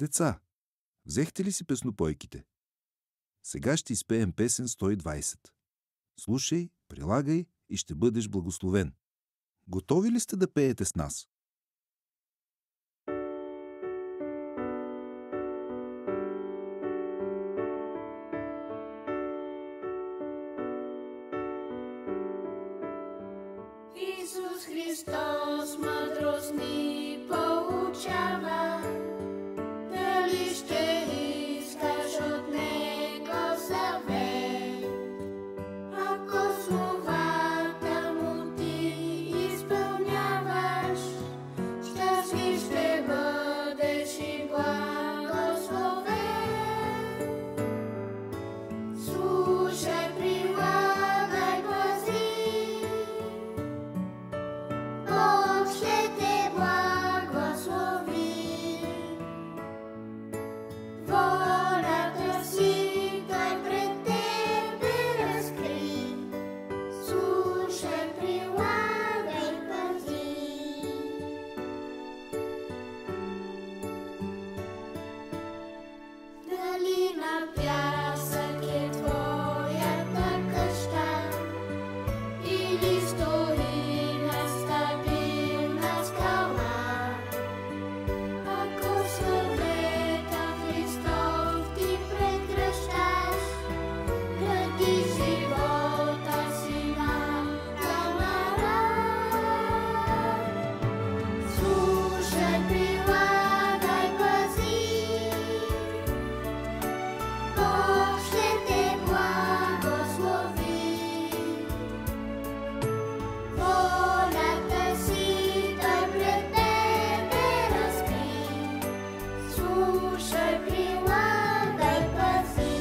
Деца, взехте ли си песнопойките? Сега ще изпеем песен 120. Слушай, прилагай и ще бъдеш благословен. Готови ли сте да пеете с нас? Исус Христос мъдрост ни получава. Дали ще искаш от Него съвет? Ако словата му ти изпълняваш, щастлив ще бъдеш и благословен. Слушай, прилагай, пази, Бог ще те благослови. Волята си Той пред тебе разкри. Слушай, прилагай, пази. Дали на пясък е твоята къща, или стои на стабилна скала? Ако съвета Христов ти прегръщаш, гради живота си на камара. Слушай, прилагай, пази, Бог ще те благослови. Волята си Той пред тебе разкри. Слушай, прилагай, пази.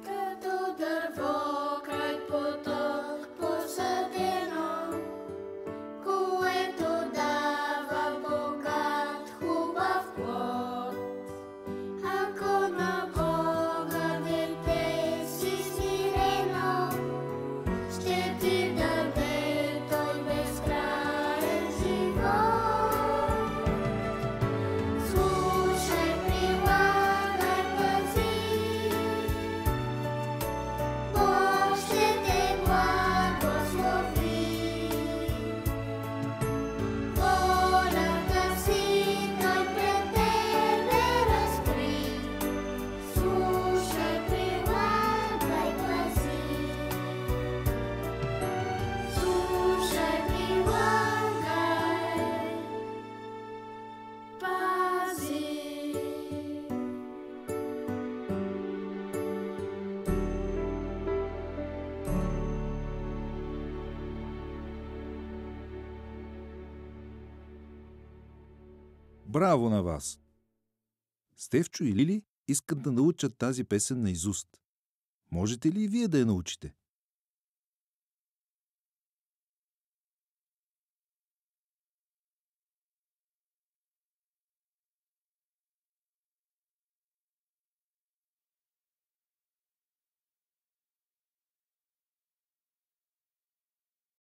Като дърво край поток посадено, което дава богат хубав плод. Ако на Бога дете си смирено, ще ти даде Той безкраен живот. Слушай, прилагай, пази, Бог ще те благослови. Волята си Той пред тебе разкри. Слушай, прилагай, пази. Слушай, прилагай, пази. Браво на вас! Стефчо и Лили искат да научат тази песен наизуст. Можете ли и вие да я научите?